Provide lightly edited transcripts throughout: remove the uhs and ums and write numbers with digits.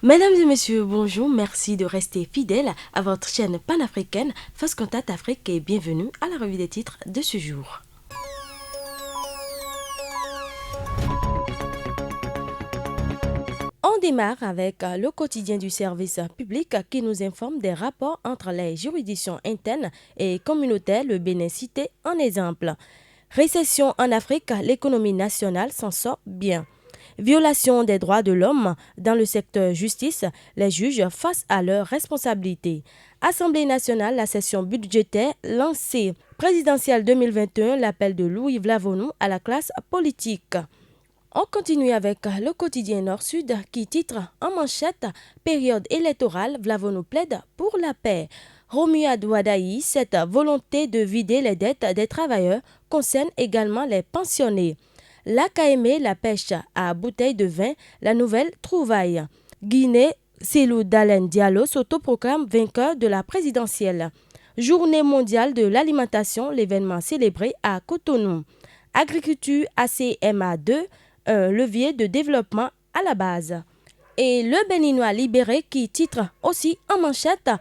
Mesdames et messieurs, bonjour, merci de rester fidèles à votre chaîne panafricaine First Contact Afrique et bienvenue à la revue des titres de ce jour. On démarre avec le quotidien du service public qui nous informe des rapports entre les juridictions internes et communautaires, le Bénin cité en exemple. Récession en Afrique, l'économie nationale s'en sort bien. Violation des droits de l'homme dans le secteur justice, les juges face à leurs responsabilités. Assemblée nationale, la session budgétaire lancée. Présidentielle 2021, l'appel de Louis Vlavonou à la classe politique. On continue avec le quotidien Nord-Sud qui titre en manchette « Période électorale, Vlavonou plaide pour la paix ». Romuald Wadaï, cette volonté de vider les dettes des travailleurs concerne également les pensionnés. L'AKM, la pêche à bouteille de vin, la nouvelle trouvaille. Guinée, Cellou Dalein Diallo s'autoproclame vainqueur de la présidentielle. Journée mondiale de l'alimentation, l'événement célébré à Cotonou. Agriculture ACMA2, un levier de développement à la base. Et le Béninois libéré qui titre aussi en manchette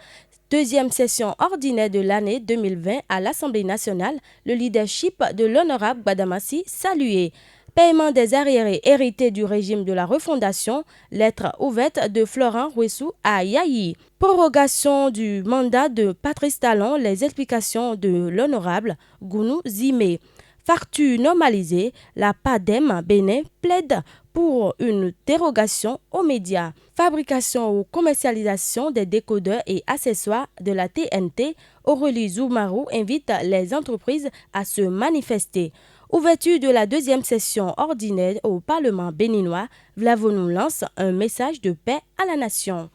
deuxième session ordinaire de l'année 2020 à l'Assemblée nationale, le leadership de l'honorable Gbadamassi salué. Paiement des arriérés hérités du régime de la refondation, lettre ouverte de Florent Rouessou à Yayi. Prorogation du mandat de Patrice Talon, les explications de l'honorable Gounou Zimé. Facture normalisée, la PADEM Bénin plaide pour une dérogation aux médias. Fabrication ou commercialisation des décodeurs et accessoires de la TNT, Aurélie Zoumarou invite les entreprises à se manifester. Ouverture de la deuxième session ordinaire au Parlement béninois, Vlavonou lance un message de paix à la nation.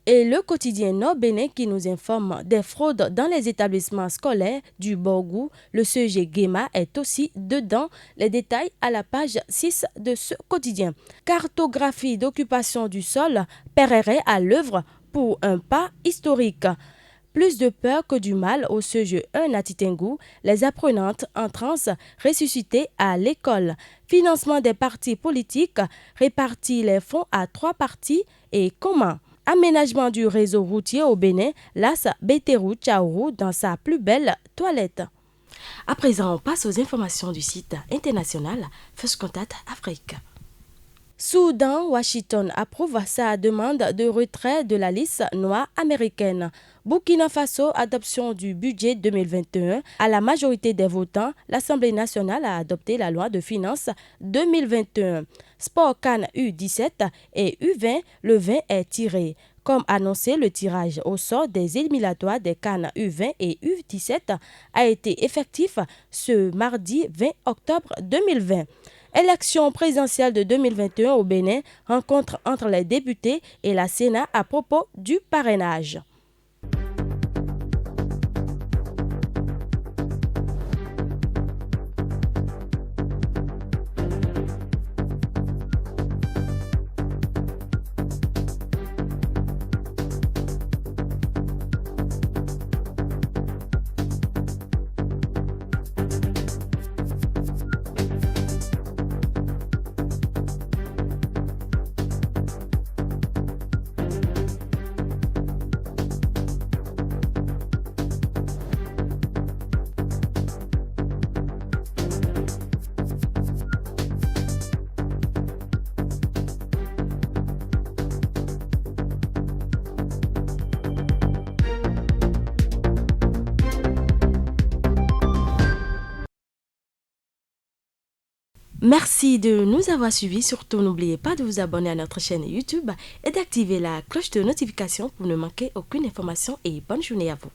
Et le quotidien Nord-Bénin qui nous informe des fraudes dans les établissements scolaires du Borgou, le CG Guéma est aussi dedans. Les détails à la page 6 de ce quotidien. Cartographie d'occupation du sol, Perret à l'œuvre pour un pas historique. Plus de peur que du mal au CG 1 à Titengu, les apprenantes en transe ressuscitées à l'école. Financement des partis politiques, répartir les fonds à 3 partis et comment? Aménagement du réseau routier au Bénin, Las Béterou Tchaourou dans sa plus belle toilette. À présent, on passe aux informations du site international First Contact Afrique. Soudan, Washington approuve sa demande de retrait de la liste noire américaine. Burkina Faso, adoption du budget 2021. À la majorité des votants, l'Assemblée nationale a adopté la loi de finances 2021. Sport CAN U17 et U20, le 20 est tiré. Comme annoncé, le tirage au sort des éliminatoires des CAN U20 et U17 a été effectif ce mardi 20 octobre 2020. Élection présidentielle de 2021 au Bénin, rencontre entre les députés et la Sénat à propos du parrainage. Merci de nous avoir suivis. Surtout, n'oubliez pas de vous abonner à notre chaîne YouTube et d'activer la cloche de notification pour ne manquer aucune information et bonne journée à vous.